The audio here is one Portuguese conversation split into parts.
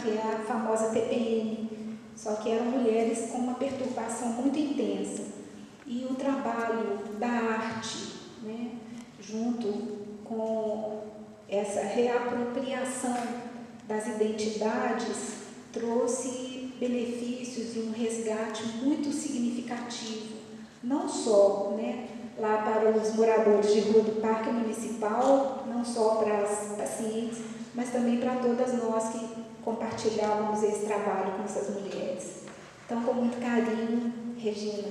que é a famosa TPM, só que eram mulheres com uma perturbação muito intensa. E o trabalho da arte, né, junto com essa reapropriação das identidades, trouxe benefícios e um resgate muito significativo, não só, né, lá para os moradores de rua do Parque Municipal, não só para as pacientes, mas também para todas nós que compartilhávamos esse trabalho com essas mulheres. Então, com muito carinho, Regina.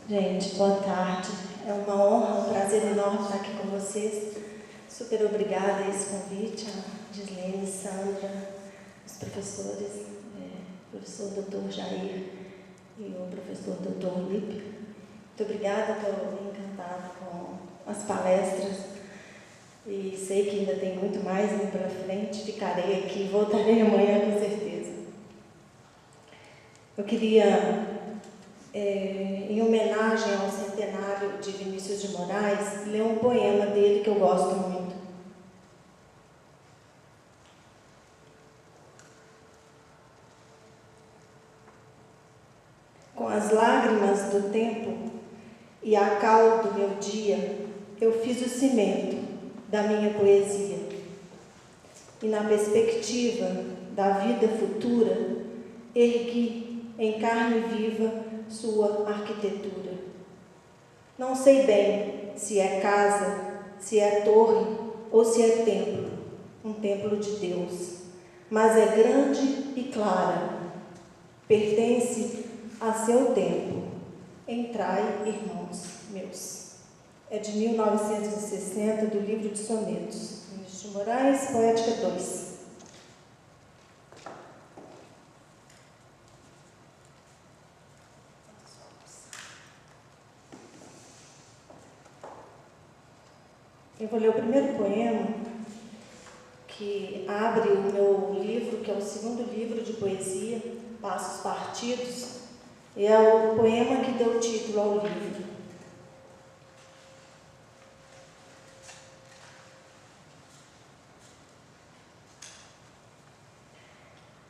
Gente, boa tarde. É uma honra, um prazer enorme estar aqui com vocês. Super obrigada a esse convite, a Gislene, Sandra, os professores, professor Dr. Jair e o professor Dr. Lipe. Muito obrigada, estou encantada com as palestras e sei que ainda tem muito mais indo pela frente. Ficarei aqui, voltarei amanhã com certeza. Eu queria, em homenagem ao centenário de Vinícius de Moraes, ler um poema dele que eu gosto muito. Com as lágrimas do tempo e a cal do meu dia, eu fiz o cimento da minha poesia. E na perspectiva da vida futura, ergui em carne viva sua arquitetura. Não sei bem se é casa, se é torre ou se é templo, um templo de Deus, mas é grande e clara, pertence a seu tempo. Entrai, irmãos meus. É de 1960, do livro de Sonetos. Vinícius de Moraes, Poética 2. Eu vou ler o primeiro poema que abre o meu livro, que é o segundo livro de poesia, Passos Partidos, e é o poema que deu título ao livro.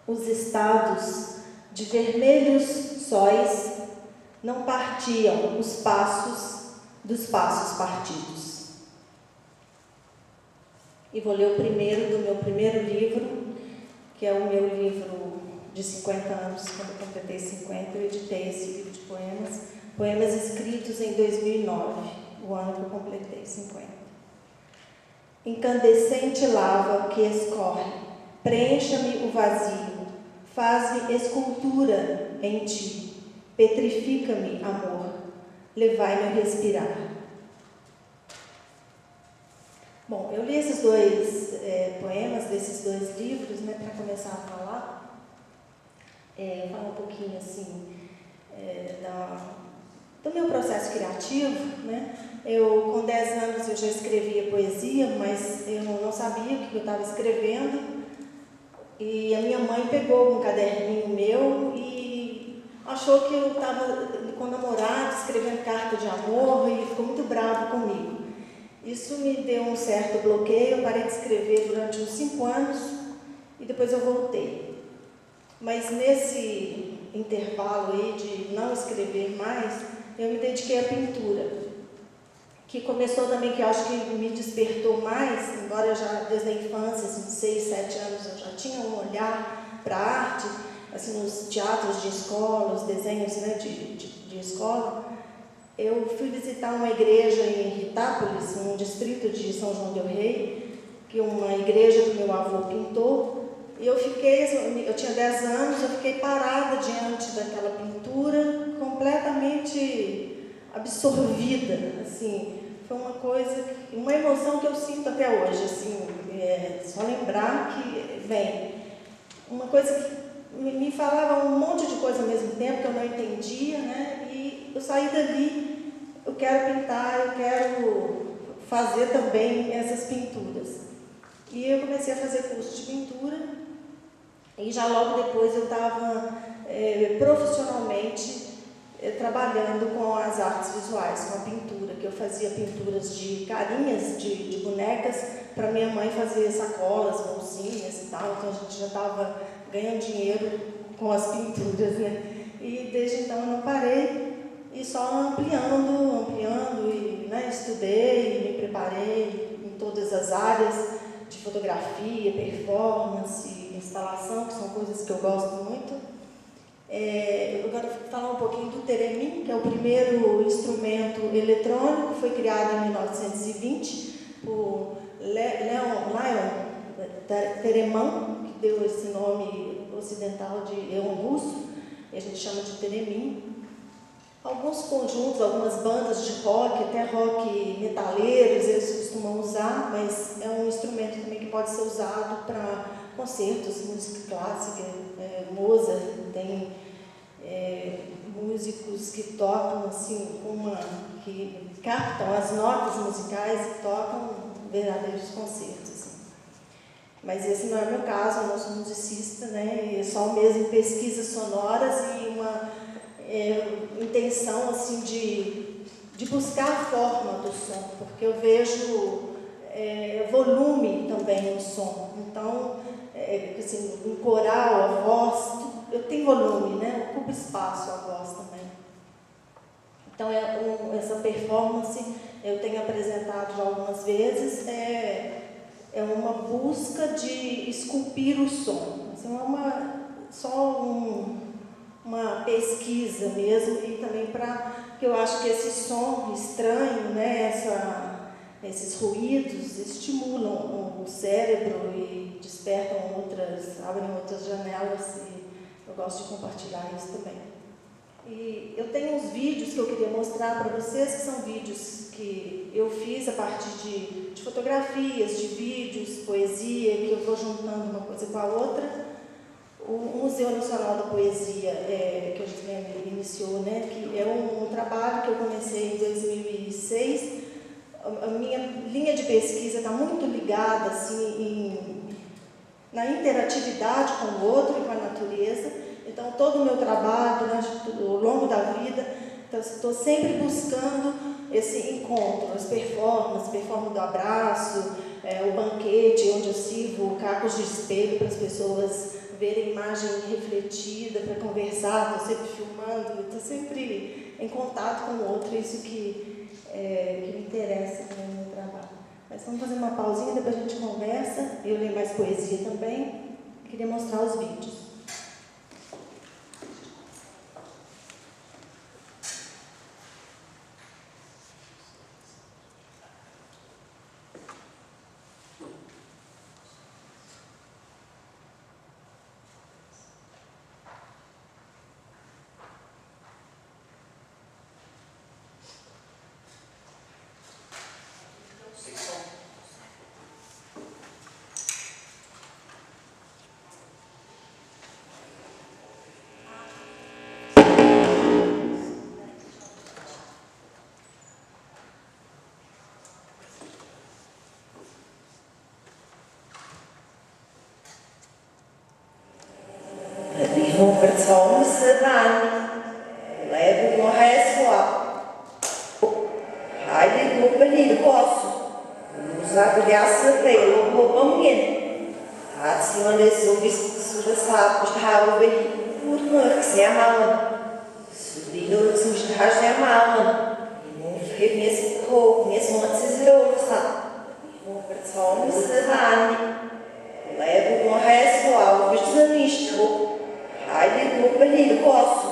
Os estados de vermelhos sóis não partiam os passos dos passos partidos. E vou ler o primeiro do meu primeiro livro, que é o meu livro de 50 anos, quando eu completei 50, eu editei esse livro de poemas escritos em 2009, o ano que eu completei 50. Incandescente lava que escorre, preencha-me o vazio, faz-me escultura em ti, petrifica-me, amor, levai-me a respirar. Bom, eu li esses dois poemas desses dois livros, né, para começar a falar, falar um pouquinho assim do meu processo criativo, né? Eu, com 10 anos, eu já escrevia poesia, mas eu não sabia o que eu estava escrevendo, e a minha mãe pegou um caderninho meu e achou que eu estava com o namorado escrevendo carta de amor e ficou muito brava comigo. Isso me deu um certo bloqueio, eu parei de escrever durante uns 5 anos e depois eu voltei. Mas nesse intervalo aí de não escrever mais, eu me dediquei à pintura, que começou também, que eu acho que me despertou mais, embora eu já desde a infância, assim, 6, 7 anos, eu já tinha um olhar para a arte, assim, nos teatros de escola, os desenhos, né, de escola. Eu fui visitar uma igreja em Ritápolis, um distrito de São João del Rei, que uma igreja que meu avô pintou, e eu tinha 10 anos, eu fiquei parada diante daquela pintura, completamente absorvida, assim, foi uma emoção que eu sinto até hoje, assim, só lembrar que vem, uma coisa que me falava um monte de coisa ao mesmo tempo, que eu não entendia, né, e eu saí dali, eu quero pintar, eu quero fazer também essas pinturas. E eu comecei a fazer curso de pintura, e já logo depois eu estava profissionalmente trabalhando com as artes visuais, com a pintura, que eu fazia pinturas de carinhas, de bonecas, para minha mãe fazer sacolas, bolsinhas e tal, então a gente já estava ganhando dinheiro com as pinturas, né? E desde então eu não parei, e só ampliando, e, né, estudei, me preparei em todas as áreas de fotografia, performance, instalação, que são coisas que eu gosto muito. Eu quero falar um pouquinho do theremin, que é o primeiro instrumento eletrônico, foi criado em 1920 por Leon Theremin, que deu esse nome ocidental de Leon Russo, e a gente chama de theremin. Alguns conjuntos, algumas bandas de rock, até rock metaleiros, eles costumam usar, mas é um instrumento também que pode ser usado para concertos, música clássica, Mozart, tem músicos que tocam assim, que captam as notas musicais e tocam verdadeiros concertos. Assim. Mas esse não é o meu caso, eu não sou musicista, né? É só mesmo pesquisas sonoras e uma intenção assim, de buscar a forma do som, porque eu vejo volume também no som. Então, assim, um coral, a voz, eu tenho volume, né? Ocupa espaço a voz também. Então, essa performance eu tenho apresentado já algumas vezes, é uma busca de esculpir o som. Assim, não é só uma pesquisa mesmo, e também para porque eu acho que esse som estranho, né, esses ruídos estimulam o cérebro e despertam abrem outras janelas, e eu gosto de compartilhar isso também. E eu tenho uns vídeos que eu queria mostrar para vocês, que são vídeos que eu fiz a partir de fotografias, de vídeos, poesia, que eu vou juntando uma coisa com a outra. O Museu Nacional da Poesia, que a gente iniciou, né, que é um trabalho que eu comecei em 2006. A minha linha de pesquisa está muito ligada assim, na interatividade com o outro e com a natureza. Então, todo o meu trabalho, ao longo da vida, estou sempre buscando esse encontro, as performances do abraço, o banquete, onde eu sirvo cacos de espelho para as pessoas verem a imagem refletida, para conversar, estou sempre filmando, estou sempre em contato com o outro, isso que me interessa no meu trabalho. Mas vamos fazer uma pausinha, depois a gente conversa, eu leio mais poesia também, queria mostrar os vídeos. Vertrauen Silvani, levo com resto Heilig no Berlin posso, nos agulhaça pelo roubaminho. Hat se onde das Rapos haben wir nur sehr mal. Subindo zum Straß der Mauern, fehlt mir es hoch, mir es muss es los. Vertrauen Silvani, levo com resto bis nicht hoch. Heilig no Berlin posso,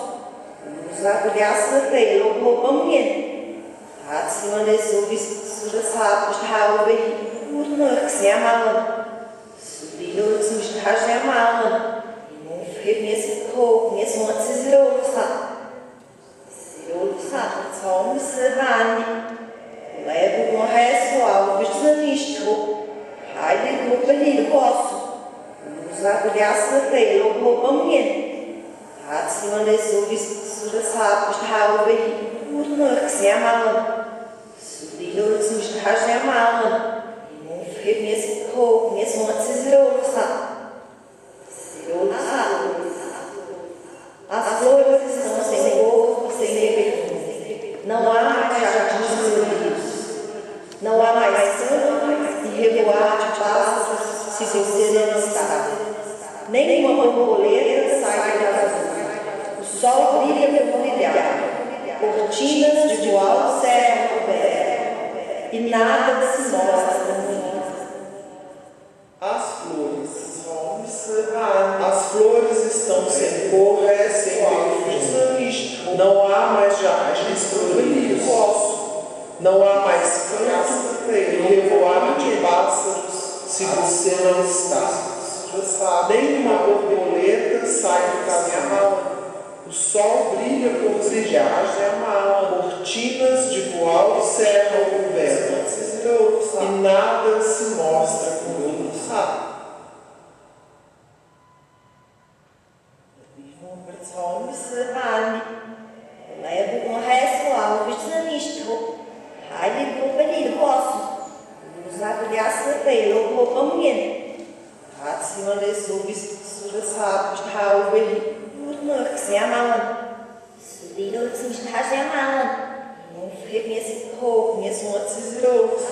nos agulhaça pelo roubaminho. Hat se onde das Rapos haben wir nur sehr mal. Subindo zum Straß der Mauern, fehlt mir es hoch, mir es muss es los. Vertrauen Silvani, levo com resto bis nicht hoch. Heilig no Berlin posso, nos agulhaça pelo roubaminho. Hat se onde das Rapos haben wir nur sehr mal. Subindo zum Straß der Mauern, fehlt mir es hoch, mir es muss es los. As flores estão sem cor, sem perfume. Não há mais jardins floridos. Não há mais santo e revoar de pássaros se você não está. Nenhuma borboleta sai da azul. O sol brilha por brilhar. Cortinas de voal cerram o pé. E nada se mostra no mundo. As flores estão sem cor, sem perfume. Não há mais jardins floridos. Não há mais canto e revoar de pássaros se você não está. Nenhuma borboleta sai do caminho. O sol brilha por brilhar. Cortinas de voal cerram o vento. E nada se mostra com luz. Vertrauen Silvani, levo com resto bis nicht hoch. Heilig no Berlin posso, nos agulhaça pelo roubaminho. Hat se onde das Rapos haben wir nur sehr mal. Subindo zum Straß der Mauern, fehlt mir es hoch, mir es muss es los.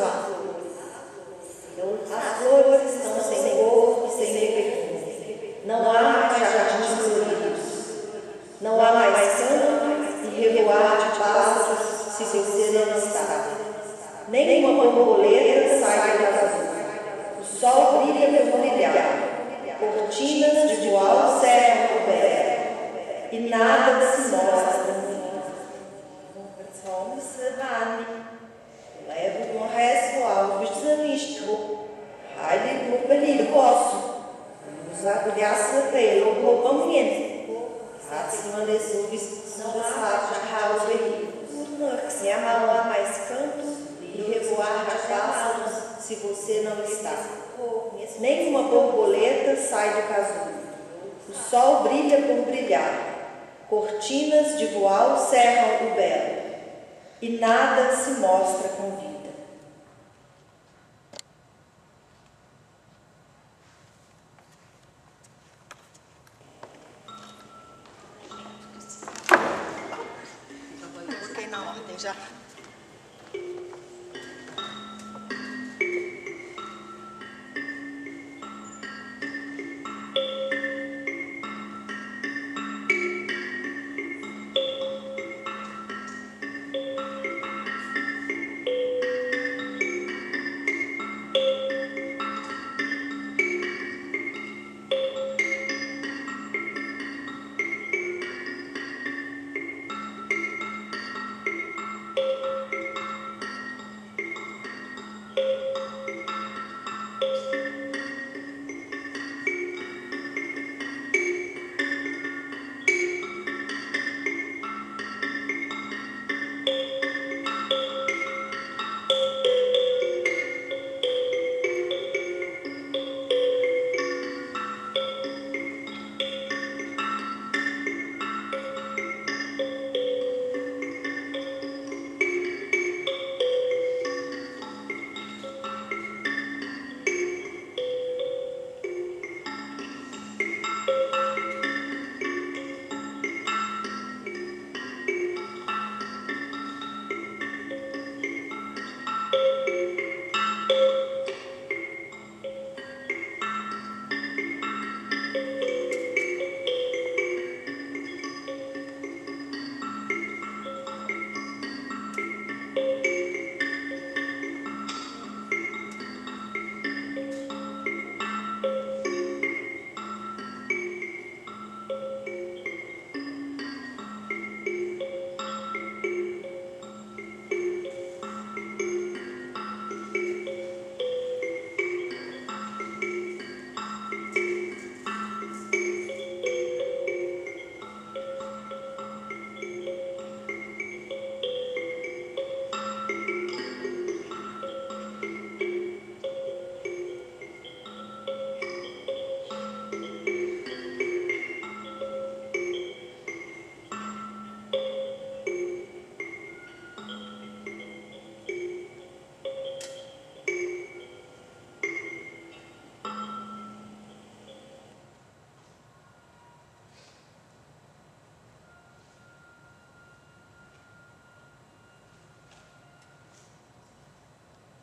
As flores estão sem cor, sem perfume. Não há mais jardins floridos. Não há mais santo e revoar de pássaros se você não está. Nenhuma borboleta sai da azul. O sol brilha por brilhar. Cortinas de voal cerram o pé. E nada se mostra no mundo. Savani, levo um resto alvos desanisto, ralhe no palilho vosso, nos agulhaça pelo roubam Acima subis sapos ralos que se amam a mais canto e revoar as pássaros se você não está. Nem uma borboleta sai do casulo. O sol brilha por brilhar. Cortinas de voal cerram o belo. E nada se mostra com vida. Coloquei na ordem já.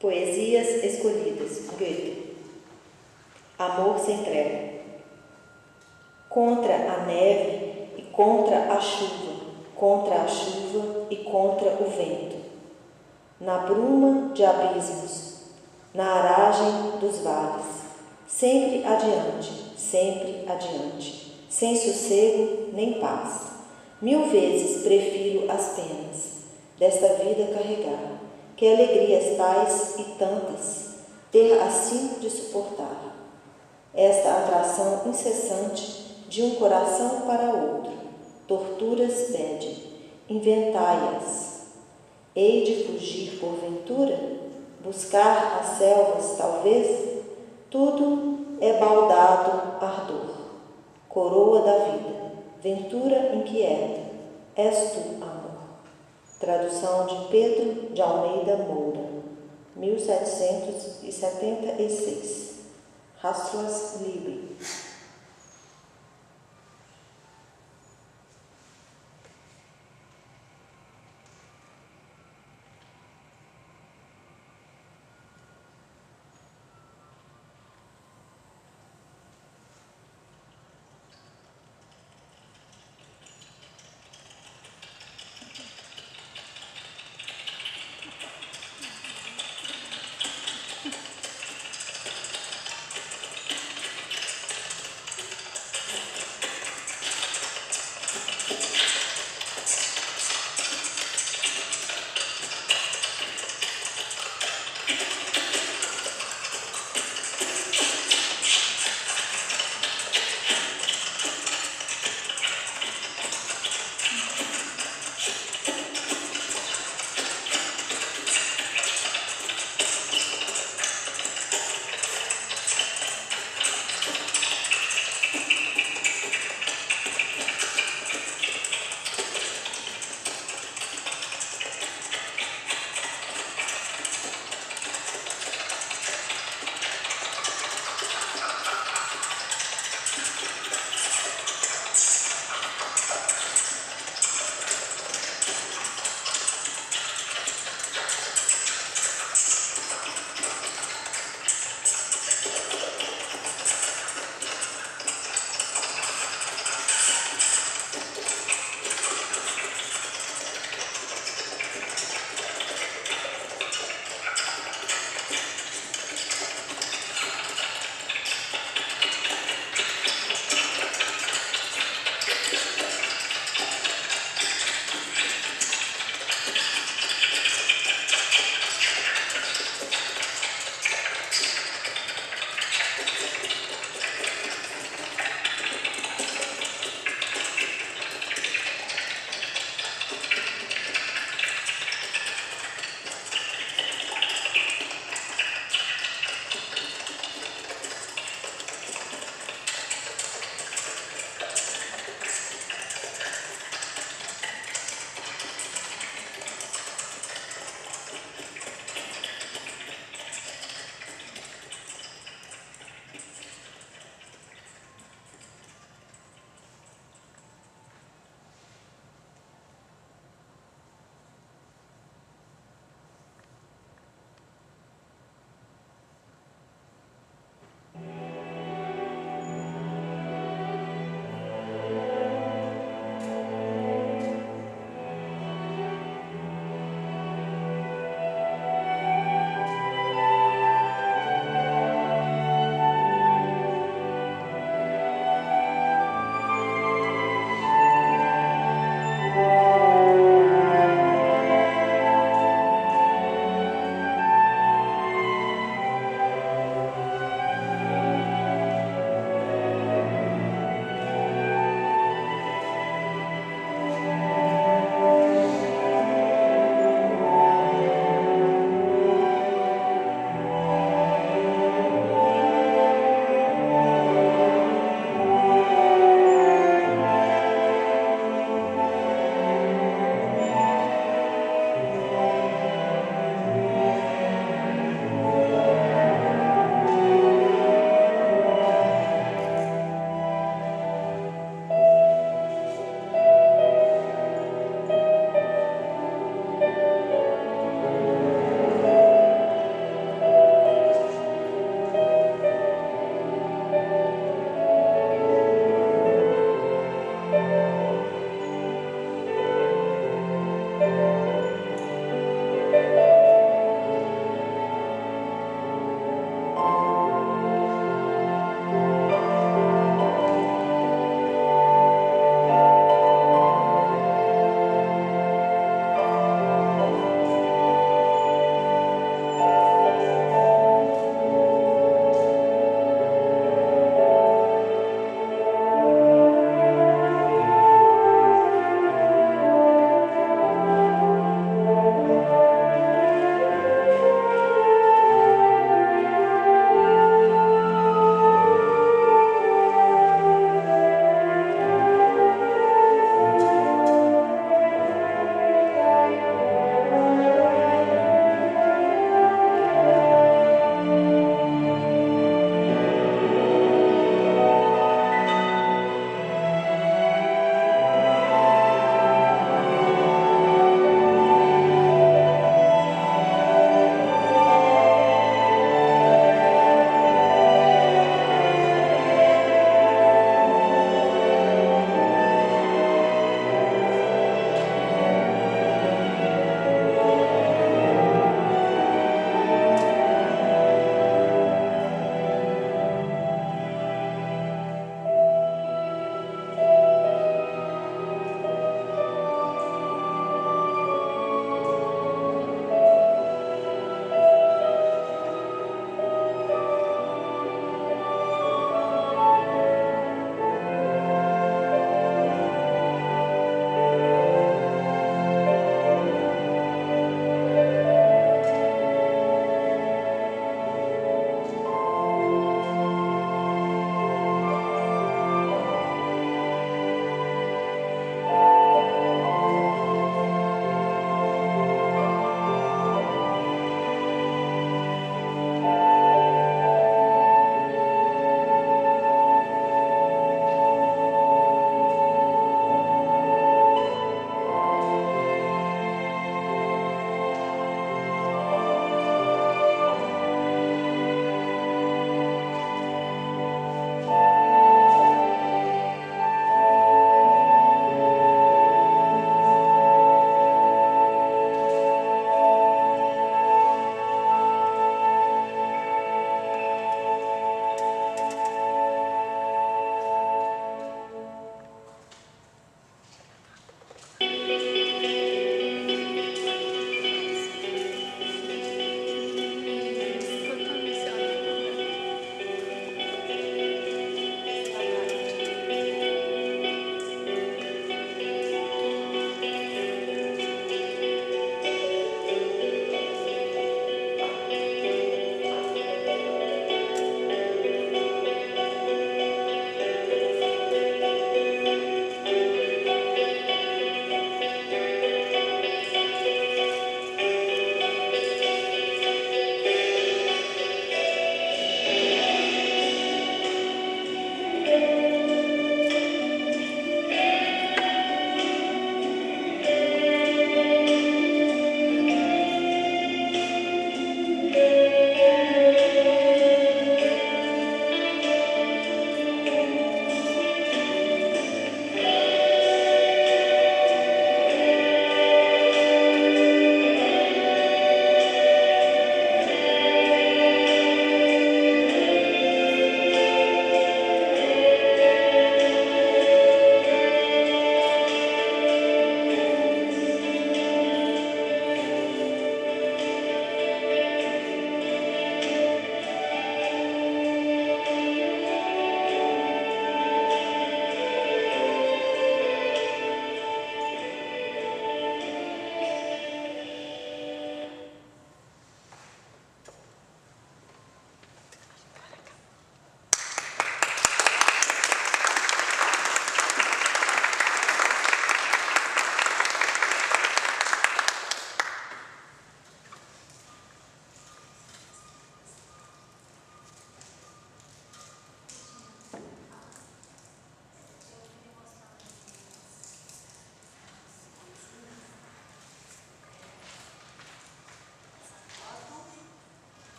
Poesias escolhidas. Goethe. Amor sem trégua. Contra a neve e contra a chuva e contra o vento. Na bruma de abismos, na aragem dos vales. Sempre adiante, sem sossego nem paz. 1000 vezes prefiro as penas desta vida carregar, que alegrias tais e tantas ter assim de suportar. Esta atração incessante de um coração para outro, torturas pede, inventai-as. Hei de fugir porventura, buscar as selvas talvez? Tudo é baldado ardor, coroa da vida, ventura inquieta, és tu, amor. Tradução de Pedro de Almeida Moura, 1776. Rastros Libre.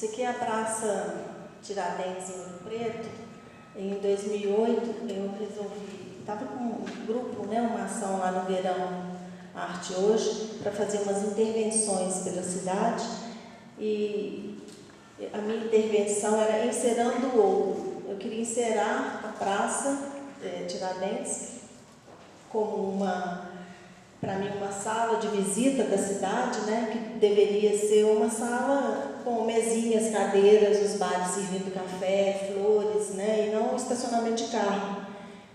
Isso aqui é a Praça Tiradentes, em Ouro Preto. Em 2008, eu resolvi, estava com um grupo, né, uma ação lá no Verão Arte Hoje, para fazer umas intervenções pela cidade. E a minha intervenção era encerando o ouro. Eu queria encerar a Praça Tiradentes como para mim, uma sala de visita da cidade, né, que deveria ser uma sala com mesinhas, cadeiras, os bares servindo café, flores, né, e não estacionamento de carro.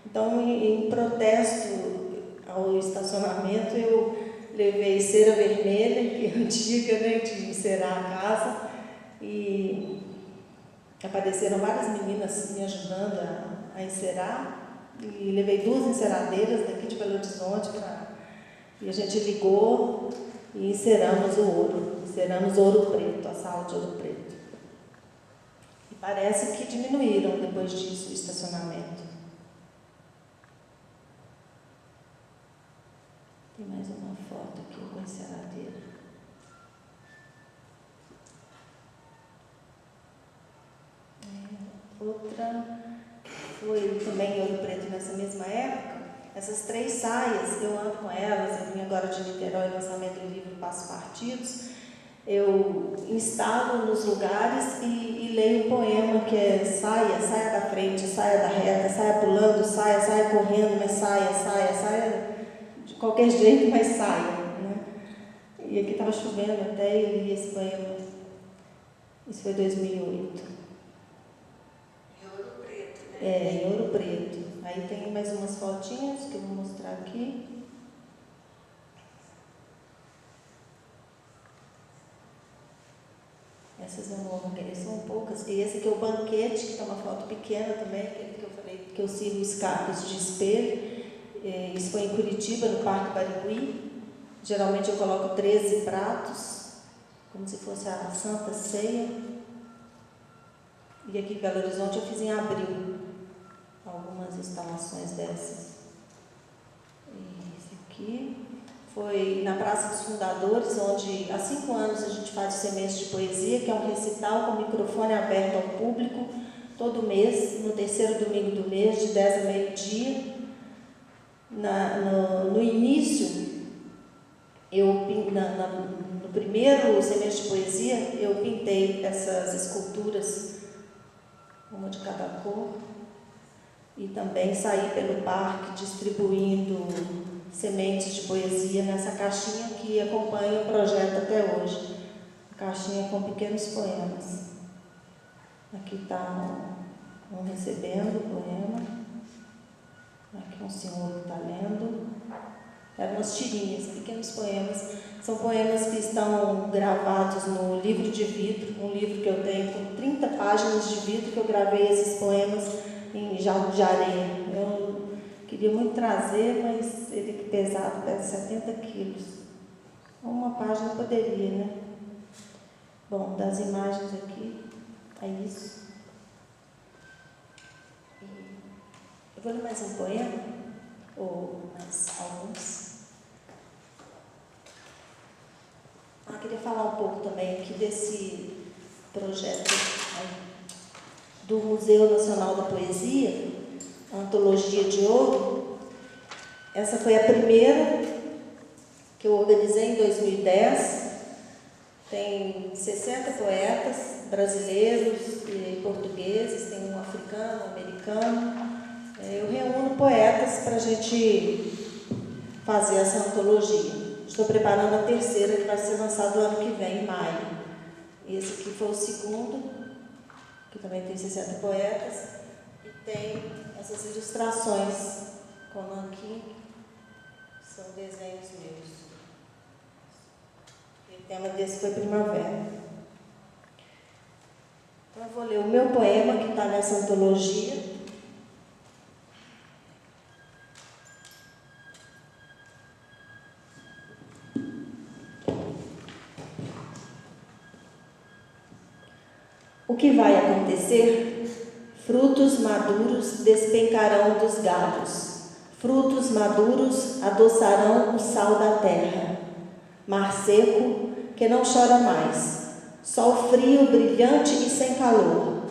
Então, em protesto ao estacionamento, eu levei cera vermelha, que é antiga, né, de encerar a casa, e apareceram várias meninas me ajudando a encerar, e levei 2 enceradeiras daqui de Belo Horizonte e a gente ligou e enceramos o ouro preto, a sala de ouro preto. E parece que diminuíram depois disso o estacionamento. Tem mais uma foto aqui com a enceradeira. Outra foi também em Ouro Preto nessa mesma época. Essas 3 saias, eu ando com elas, eu vim agora de Niterói, lançamento do livro Passo Partidos. Eu instalo nos lugares e leio um poema que é saia da frente, saia da reta, saia pulando, saia correndo, mas saia de qualquer jeito, mas saia, né? E aqui estava chovendo até, eu li esse poema. Isso foi 2008. Em Ouro Preto, né? Em Ouro Preto. Aí tem mais umas fotinhas que eu vou mostrar aqui. Essas eu não organizei, são poucas. E esse aqui é o banquete, que é uma foto pequena também, que eu falei que eu sirvo escapes de espelho. Isso foi em Curitiba, no Parque Barigui. Geralmente eu coloco 13 pratos, como se fosse a Santa Ceia. E aqui em Belo Horizonte eu fiz em abril algumas instalações dessas. E esse aqui foi na Praça dos Fundadores, onde há 5 anos a gente faz o Semestre de Poesia, que é um recital com microfone aberto ao público, todo mês, no 3º domingo do mês, de 10 a meio-dia. No início, no primeiro Semestre de Poesia, eu pintei essas esculturas, uma de cada cor, e também saí pelo parque distribuindo sementes de poesia nessa caixinha que acompanha o projeto até hoje. A caixinha com pequenos poemas. Aqui está um recebendo o poema. Aqui um senhor que está lendo. Eram umas tirinhas, pequenos poemas. São poemas que estão gravados no livro de vidro, um livro que eu tenho com 30 páginas de vidro, que eu gravei esses poemas em jarro de areia. Eu queria muito trazer, mas ele que pesado, pesa 70 quilos. Uma página poderia, né? Bom, das imagens aqui, é isso. Eu vou ler mais um poema, ou mais alguns. Queria falar um pouco também aqui desse projeto do Museu Nacional da Poesia, a Antologia de Ouro. Essa foi a primeira que eu organizei em 2010. Tem 60 poetas brasileiros e portugueses, tem um africano, um americano. Eu reúno poetas para a gente fazer essa antologia. Estou preparando a 3ª, que vai ser lançada no ano que vem, em maio. Esse aqui foi o 2º, que também tem 60 poetas, e tem essas ilustrações com nanquim, que são desenhos meus. E o tema desse foi primavera. Então eu vou ler o meu poema, que está nessa antologia. O que vai acontecer? Frutos maduros despencarão dos galhos. Frutos maduros adoçarão o sal da terra. Mar seco que não chora mais. Sol frio, brilhante e sem calor.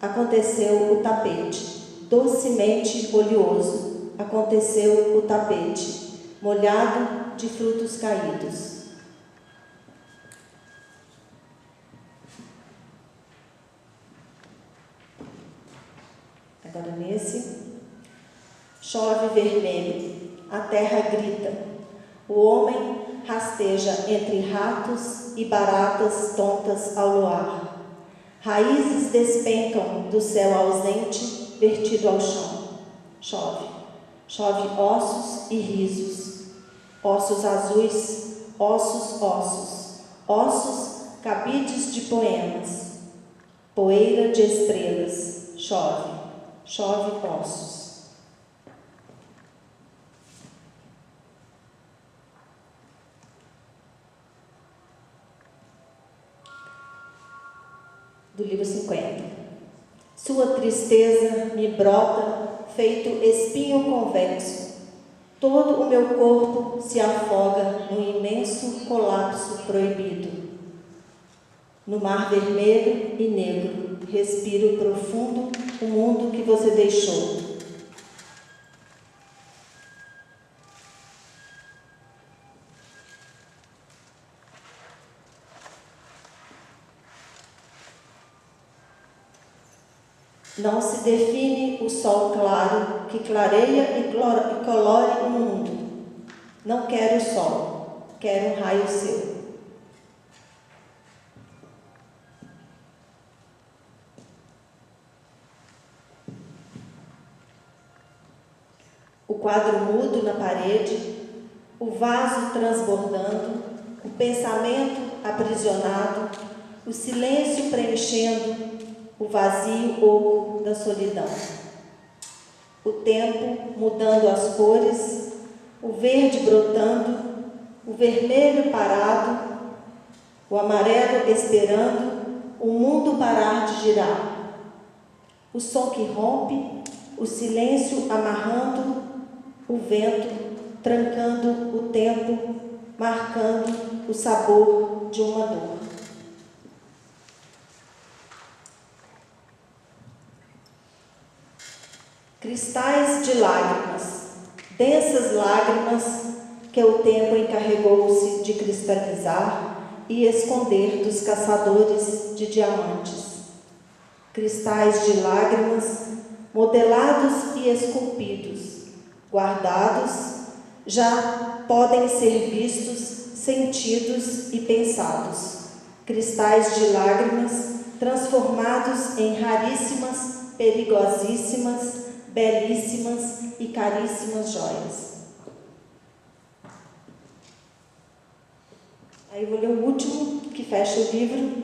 Aconteceu o tapete, docemente oleoso. Aconteceu o tapete, molhado de frutos caídos. Agora nesse. Chove vermelho, a terra grita. O homem rasteja entre ratos e baratas tontas ao luar. Raízes despencam do céu ausente, vertido ao chão. Chove. Chove ossos e risos. Ossos azuis, ossos, ossos. Ossos, cabides de poemas. Poeira de estrelas. Chove. Chove ossos. Do livro 50. Sua tristeza me brota, feito espinho convexo. Todo o meu corpo se afoga no imenso colapso proibido. No mar vermelho e negro, respiro profundo o mundo que você deixou. Não se define o sol claro que clareia e colore o mundo. Não quero o sol, quero um raio seu. O quadro mudo na parede, o vaso transbordando, o pensamento aprisionado, o silêncio preenchendo o vazio oco da solidão. O tempo mudando as cores, o verde brotando, o vermelho parado, o amarelo esperando o mundo parar de girar. O som que rompe, o silêncio amarrando, o vento trancando o tempo, marcando o sabor de uma dor. Cristais de lágrimas, densas lágrimas que o tempo encarregou-se de cristalizar e esconder dos caçadores de diamantes. Cristais de lágrimas, modelados e esculpidos, guardados, já podem ser vistos, sentidos e pensados. Cristais de lágrimas, transformados em raríssimas, perigosíssimas, belíssimas e caríssimas joias. Aí eu vou ler o último, que fecha o livro.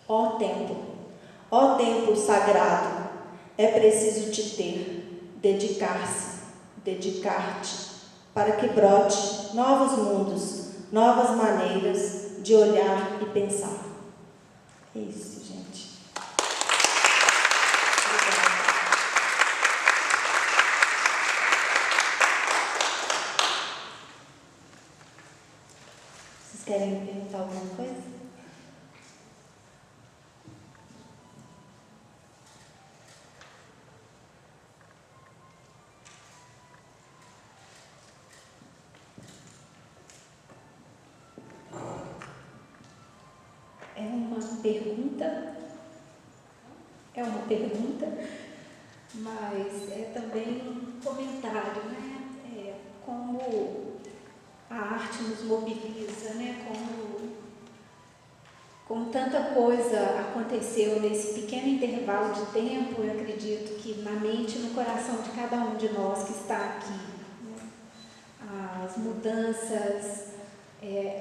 Ó tempo sagrado, é preciso te ter, dedicar-se, dedicar-te, para que brote novos mundos, novas maneiras de olhar e pensar. É isso, gente. Vocês querem perguntar alguma coisa? É uma pergunta, mas é também um comentário, né? Como a arte nos mobiliza, né? Como tanta coisa aconteceu nesse pequeno intervalo de tempo, eu acredito que na mente e no coração de cada um de nós que está aqui, né? As mudanças,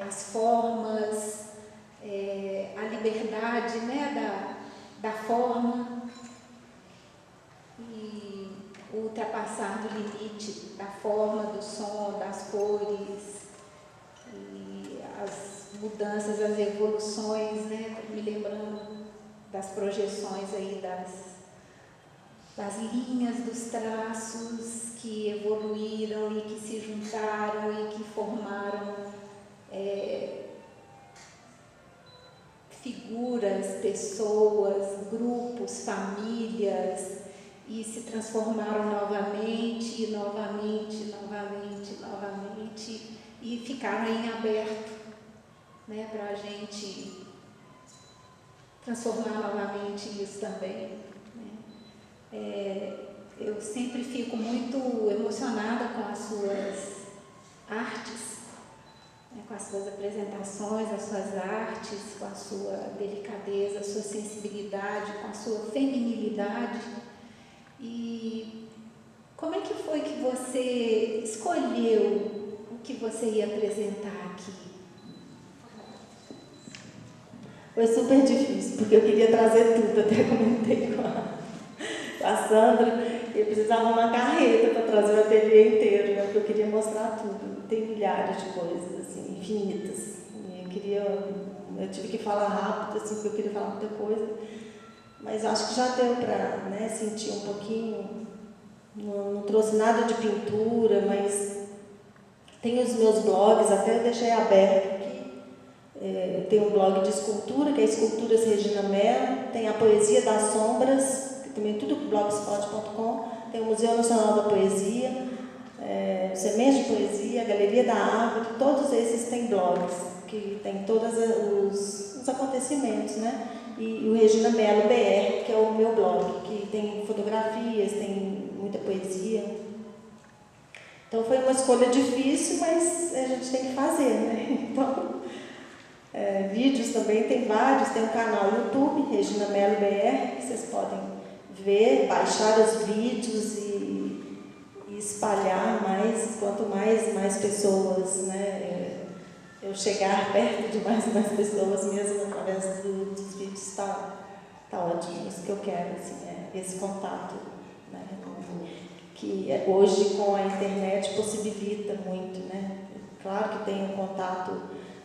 as formas, a liberdade, né, da forma e o ultrapassar do limite da forma, do som, das cores e as mudanças, as evoluções, né, me lembrando das projeções aí das linhas, dos traços que evoluíram e que se juntaram e que formaram figuras, pessoas, grupos, famílias, e se transformaram novamente, e ficaram em aberto, né, para a gente transformar novamente isso também, né. Eu sempre fico muito emocionada com as suas artes, né, com as suas apresentações, as suas artes, com a sua delicadeza, a sua sensibilidade, com a sua feminilidade. E como é que foi que você escolheu o que você ia apresentar aqui? Foi super difícil, porque eu queria trazer tudo, até comentei com a Sandra, eu precisava de uma carreta para trazer o ateliê inteiro, né, porque eu queria mostrar tudo. Tem milhares de coisas, assim, infinitas. E eu tive que falar rápido, assim, porque eu queria falar muita coisa, mas acho que já deu para, né, sentir um pouquinho. Não trouxe nada de pintura, mas tem os meus blogs, até eu deixei aberto aqui. Tem um blog de escultura, que é Esculturas Regina Mello, tem a Poesia das Sombras, que também é tudo blogspot.com, tem o Museu Nacional da Poesia, Sementes de Poesia, a Galeria da Árvore, todos esses têm blogs, que tem todos os acontecimentos, né? E o Regina Mello BR, que é o meu blog, que tem fotografias, tem muita poesia. Então foi uma escolha difícil, mas a gente tem que fazer, né? Então, vídeos também tem vários, tem um canal no YouTube, Regina Mello BR, que vocês podem ver, baixar os vídeos e espalhar mais, quanto mais pessoas, né? Eu chegar perto de mais pessoas mesmo através dos vídeos está ótimo, isso que eu quero, assim, esse contato, né? Que hoje com a internet possibilita muito, né? Claro que tem um contato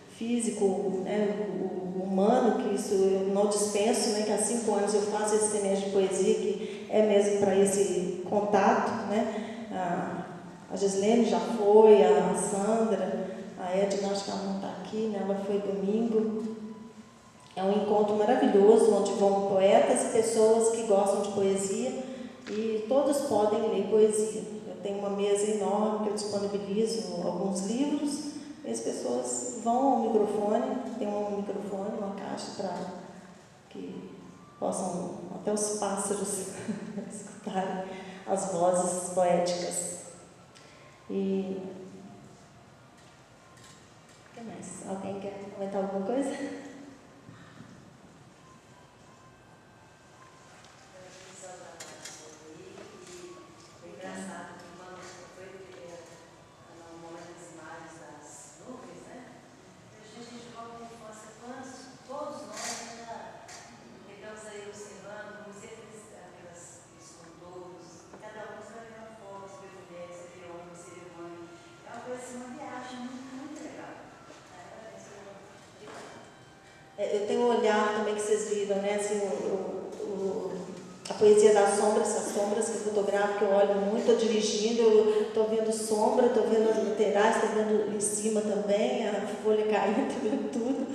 físico, né, o humano, que isso eu não dispenso, né, que há 5 anos eu faço esse semestre de poesia, que é mesmo para esse contato, né? A Gislene já foi, a Sandra, a Edna, acho que ela não está aqui, né, ela foi domingo. É um encontro maravilhoso, onde vão poetas e pessoas que gostam de poesia, e todos podem ler poesia. Eu tenho uma mesa enorme que eu disponibilizo alguns livros, e as pessoas vão ao microfone, tem um microfone, uma caixa para que possam, até os pássaros, escutarem as vozes poéticas. E o que mais? Alguém quer comentar alguma coisa? Eu tenho um olhar também que vocês viram, né? Assim, a poesia das sombras, as sombras que eu fotografo, que eu olho muito, estou dirigindo, eu estou vendo sombra, estou vendo as laterais, estou vendo em cima também, a folha caindo, estou vendo tudo.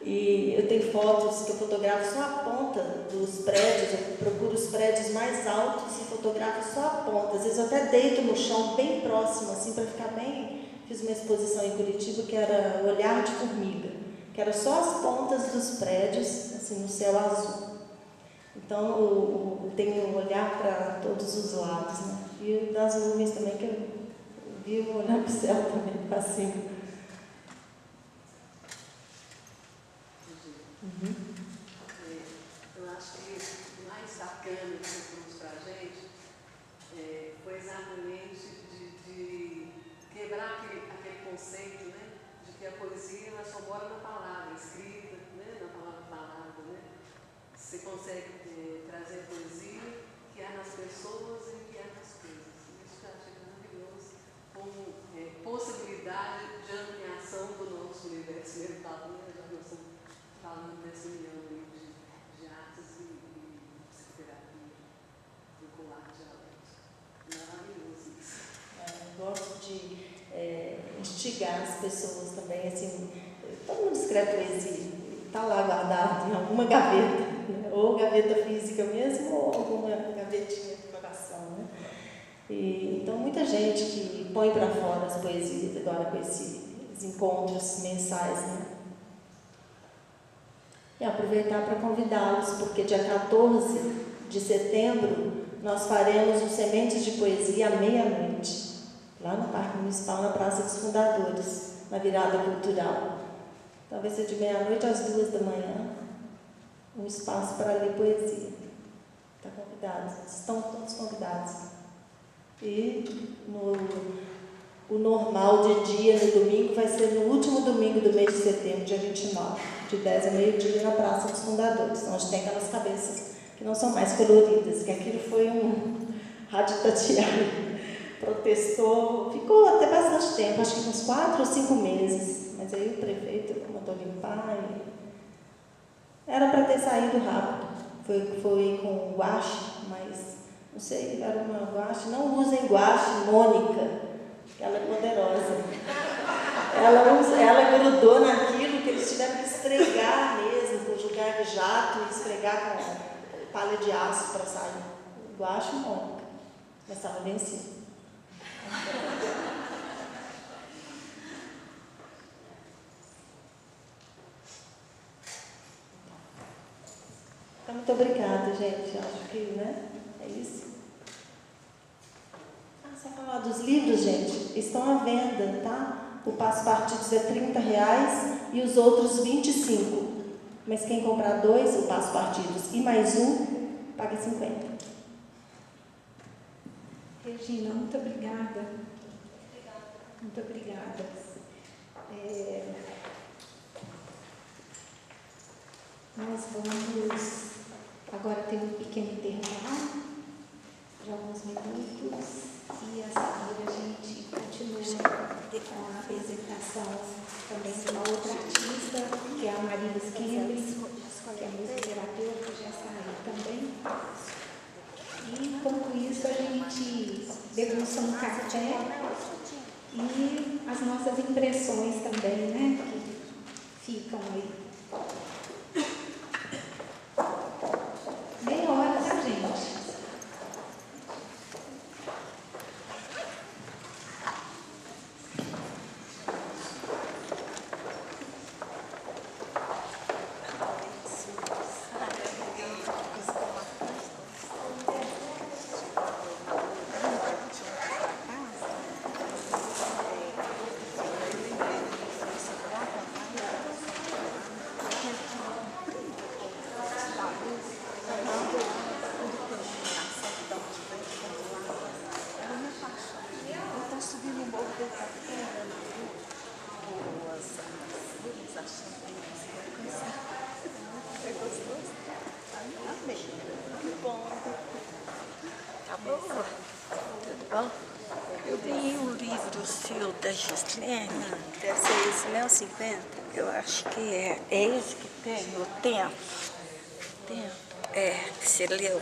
E eu tenho fotos que eu fotografo só a ponta dos prédios, eu procuro os prédios mais altos e fotografo só a ponta. Às vezes eu até deito no chão bem próximo, assim, para ficar bem. Fiz uma exposição em Curitiba que era Olhar de Formiga, que era só as pontas dos prédios, assim, no céu azul. Então, eu tenho um olhar para todos os lados, né? E das nuvens também, que eu vivo olhar para o céu também, para cima. Eu acho que o mais bacana que você trouxe para a gente foi exatamente de quebrar aquele conceito, né, de que a poesia ela só mora na palavra escrita, né, na palavra falada, né? Você consegue trazer poesia que há nas pessoas e que há nas coisas. Isso eu achei maravilhoso, como possibilidade de ampliação do nosso universo mental, né? Já nós estamos falando dessa união de artes e psicoterapia vincular dialética. Maravilhoso isso. Eu gosto de instigar as pessoas também, assim, todo mundo escreve poesia, está lá guardado em alguma gaveta, né? Ou gaveta física mesmo, ou alguma gavetinha de coração, né? Então, muita gente que põe para fora as poesias agora com esses encontros mensais, né? E aproveitar para convidá-los, porque dia 14 de setembro nós faremos o Sementes de Poesia à meia-noite, lá no Parque Municipal, na Praça dos Fundadores, na virada cultural. Então vai ser de meia-noite às 2 da manhã, um espaço para ler poesia. Está convidados, estão todos convidados. E o normal de dia no domingo vai ser no último domingo do mês de setembro, dia 29, de 10 a meio-dia, na Praça dos Fundadores, onde tem aquelas cabeças que não são mais coloridas, que aquilo foi um Rádio Tatiana, protestou, ficou até bastante tempo, acho que uns 4 ou 5 meses, mas aí o prefeito mandou limpar e era para ter saído rápido, foi com guache, mas não sei, era uma guache, não usem guache, Mônica, ela é poderosa, ela grudou naquilo que eles tiveram que esfregar mesmo, com jogar de jato e esfregar com palha de aço para sair. Guache Mônica, mas estava vencido. Então, muito obrigada, gente. Acho que, né? É isso. Só falar dos livros, gente, estão à venda, tá? O Passo Partidos é R$30 e os outros R$25. Mas quem comprar 2, o Passo Partidos, e mais um, paga R$50. Regina, muito obrigada. Muito obrigada. Nós vamos agora ter um pequeno intervalo de alguns minutos e a seguir a gente continua com a apresentação também de uma outra artista, que é a Marília Skemble, que é musicoterapeuta, já saiu também. E enquanto isso a gente degusta um café e as nossas impressões também, né, que ficam aí. Meia hora, tá, gente? Eu ganhei um livro seu da Gislene, deve ser esse, né? 50? Eu acho que é. É esse que tem, o Tempo. É, que você leu.